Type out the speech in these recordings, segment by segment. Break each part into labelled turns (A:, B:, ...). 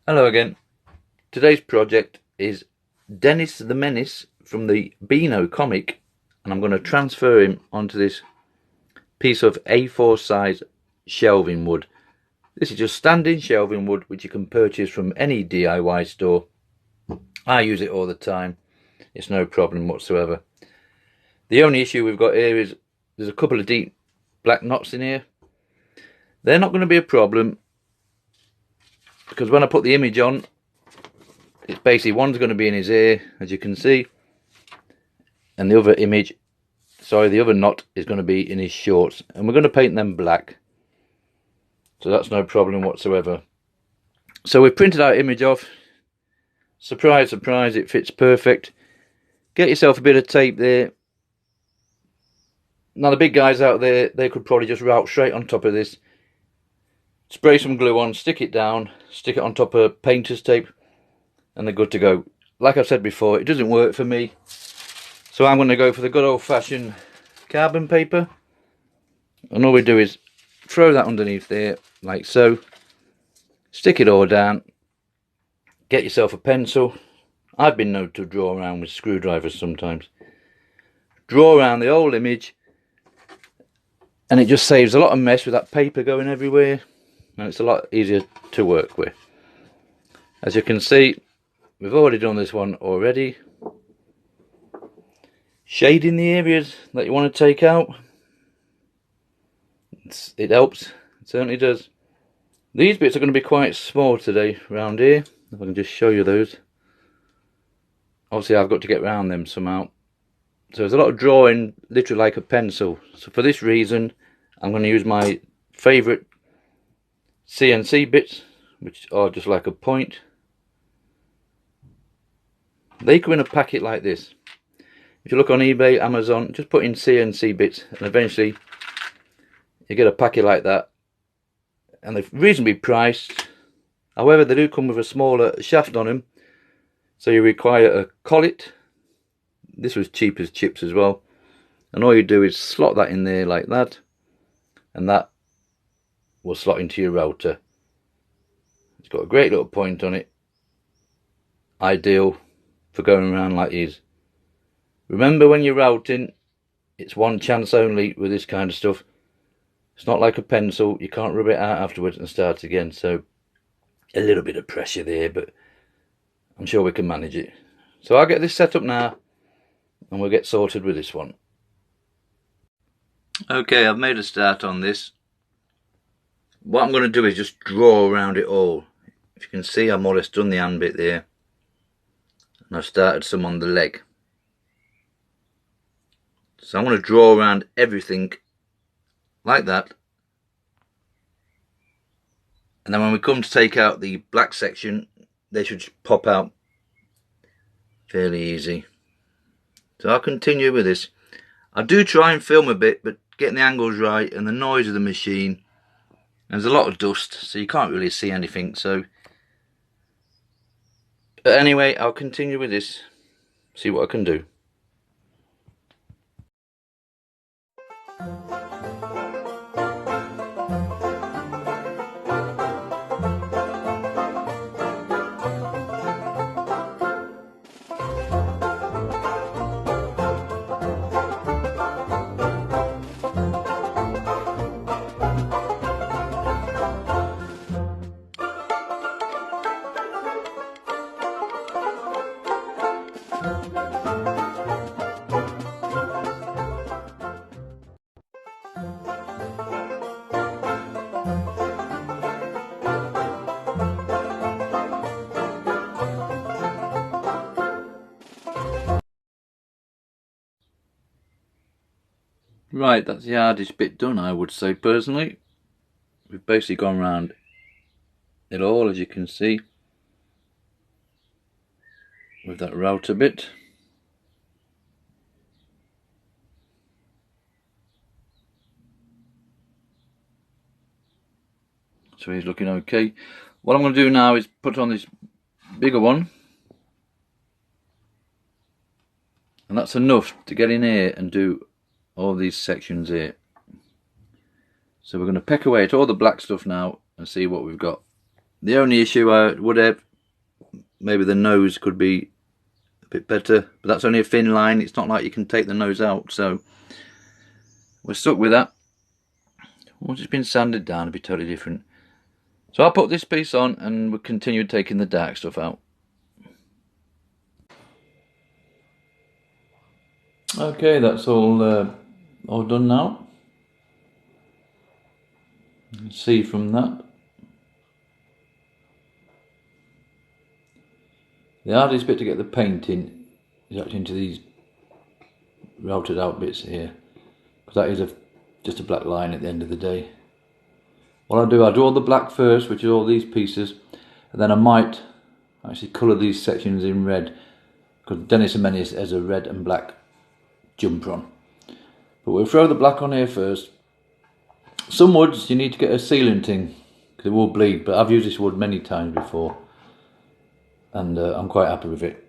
A: Hello again. Today's project is Dennis the Menace from the Beano comic, and I'm going to transfer him onto this piece of A4 size shelving wood. This is just standing shelving wood which you can purchase from any DIY store. I use it all the time. It's no problem whatsoever. The only issue we've got here is there's a couple of deep black knots in here. They're not going to be a problem because when I put the image on, it's basically one's going to be in his ear, as you can see, and the other knot is going to be in his shorts, and we're going to paint them black, so that's no problem whatsoever. So we've printed our image off. Surprise, surprise, it fits perfect. Get yourself a bit of tape there. Now the big guys out there, they could probably just route straight on top of this, spray some glue on, stick it down, stick it on top of painter's tape, and they're good to go. Like I've said before, it doesn't work for me, so I'm going to go for the good old-fashioned carbon paper, and all we do is throw that underneath there like so, stick it all down, get yourself a pencil. I've been known to draw around with screwdrivers sometimes. Draw around the whole image, and it just saves a lot of mess with that paper going everywhere, and it's a lot easier to work with. As you can see, we've already done this one already. Shading the areas that you want to take out, it helps, it certainly does. These bits are going to be quite small today around here, if I can just show you those. Obviously I've got to get around them somehow, so there's a lot of drawing literally like a pencil. So for this reason I'm going to use my favourite CNC bits, which are just like a point. They come in a packet like this. If you look on eBay, Amazon, just put in CNC bits and eventually you get a packet like that, and they're reasonably priced. However, they do come with a smaller shaft on them, so you require a collet. This was cheap as chips as well, and all you do is slot that in there like that, and that will slot into your router. It's got a great little point on it, ideal for going around like these. Remember, when you're routing, it's one chance only with this kind of stuff. It's not like a pencil, you can't rub it out afterwards and start again, so a little bit of pressure there, but I'm sure we can manage it. So I'll get this set up now and we'll get sorted with this one. Okay, I've made a start on this. What I'm going to do is just draw around it all. If you can see, I've more or less done the hand bit there, and I've started some on the leg. So I'm going to draw around everything like that, and then when we come to take out the black section, they should pop out fairly easy. So I'll continue with this. I do try and film a bit, but getting the angles right and the noise of the machine, and there's a lot of dust, so you can't really see anything. So, but anyway, I'll continue with this, see what I can do. Right, that's the hardest bit done, I would say personally. We've basically gone around it all, as you can see, with that router bit. So he's looking okay. What I'm going to do now is put on this bigger one, and that's enough to get in here and do all these sections here. So we're going to peck away at all the black stuff now and see what we've got The only issue I would have, maybe the nose could be a bit better, but that's only a thin line. It's not like you can take the nose out, so we're stuck with that. Once it's been sanded down, it'll be totally different. So I'll put this piece on and we'll continue taking the dark stuff out. Okay, that's all done now. You can see from that. The hardest bit to get the paint in is actually into these routed out bits here, because that is just a black line at the end of the day. What I do all the black first, which is all these pieces, and then I might actually colour these sections in red, because Dennis the Menace has a red and black jumper on. But we'll throw the black on here first. Some woods you need to get a sealant in, because it will bleed, but I've used this wood many times before, and I'm quite happy with it.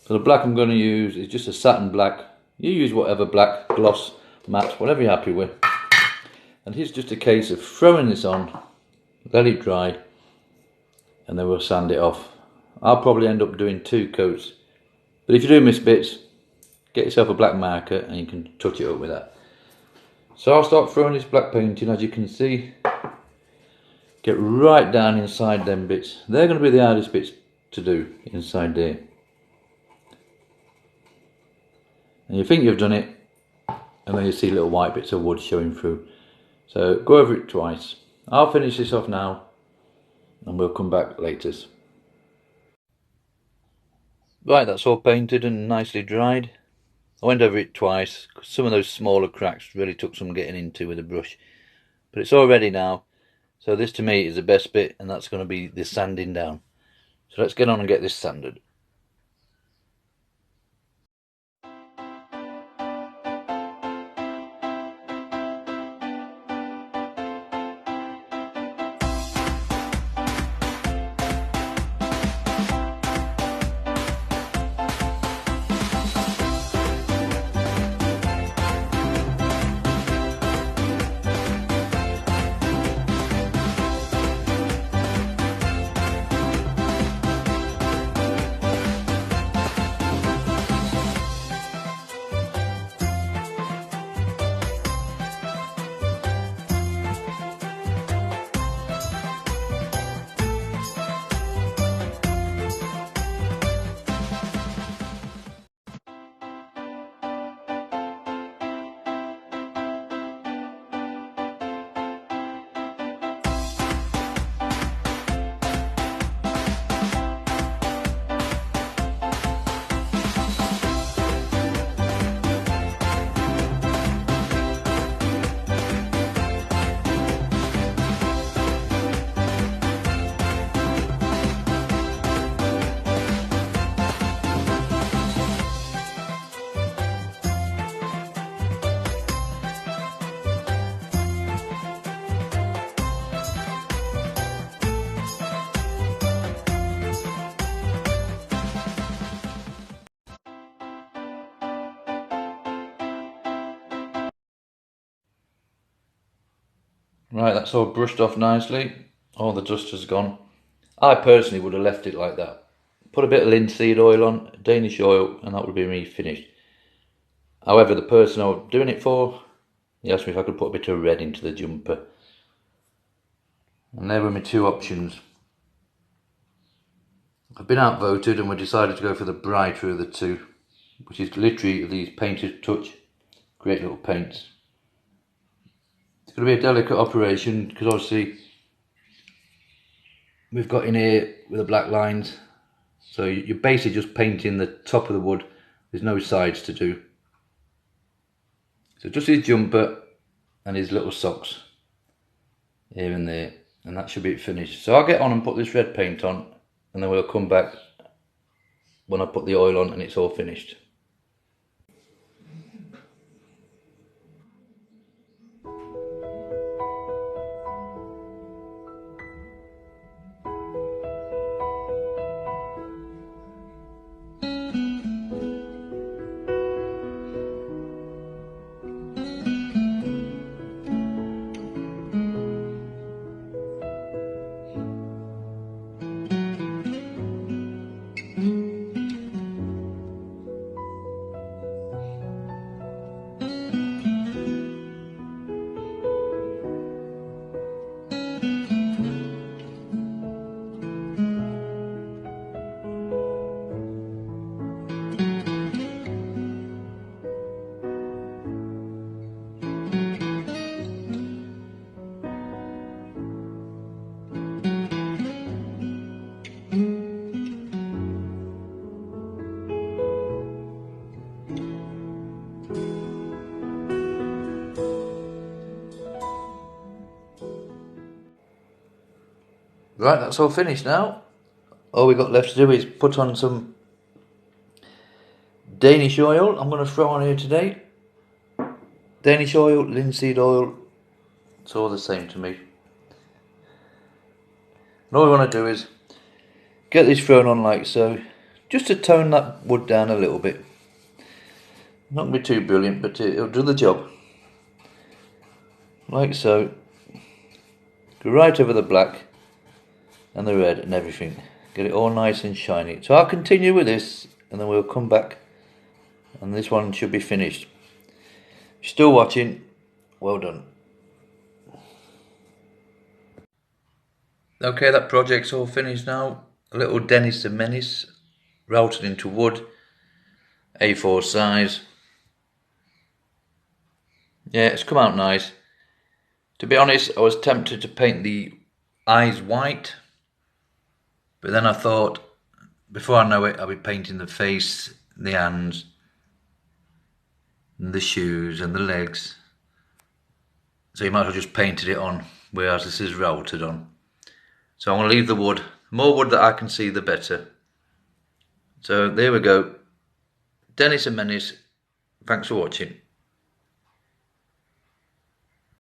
A: So the black I'm going to use is just a satin black. You use whatever black, gloss, matte, whatever you're happy with. And here's just a case of throwing this on, let it dry, and then we'll sand it off. I'll probably end up doing 2 coats, but if you do miss bits, get yourself a black marker and you can touch it up with that. So I'll start throwing this black paint in, as you can see. Get right down inside them bits. They're going to be the hardest bits to do, inside there. And you think you've done it, and then you see little white bits of wood showing through. So go over it twice. I'll finish this off now, and we'll come back later. Right, that's all painted and nicely dried. I went over it twice, because some of those smaller cracks really took some getting into with a brush. But it's all ready now. So this to me is the best bit, and that's going to be the sanding down. So let's get on and get this sanded. Right, that's all brushed off nicely. All the dust has gone. I personally would have left it like that. Put a bit of linseed oil on, Danish oil, and that would be me finished. However, the person I was doing it for, he asked me if I could put a bit of red into the jumper. And there were my 2 options. I've been outvoted and we decided to go for the brighter of the 2, which is literally these Painter's Touch, great little paints. It's going to be a delicate operation, because obviously we've got in here with the black lines, so you're basically just painting the top of the wood. There's no sides to do. So just his jumper and his little socks here and there, and that should be finished. So I'll get on and put this red paint on, and then we'll come back when I put the oil on and it's all finished. Right, that's all finished now. All we got left to do is put on some Danish oil. I'm going to throw on here today. Danish oil, linseed oil, it's all the same to me. And all we want to do is get this thrown on like so, just to tone that wood down a little bit. Not going to be too brilliant, but it'll do the job. Like so. Go right over the black and the red and everything. Get it all nice and shiny. So I'll continue with this and then we'll come back and this one should be finished. If you're still watching, well done. Okay, that project's all finished now. A little Denis the Menace, routed into wood, A4 size. Yeah, it's come out nice. To be honest, I was tempted to paint the eyes white, but then I thought, before I know it, I'll be painting the face, the hands, and the shoes and the legs. So you might as well just painted it on, whereas this is routed on. So I'm going to leave the wood. The more wood that I can see, the better. So there we go. Denis the Menace. Thanks for watching.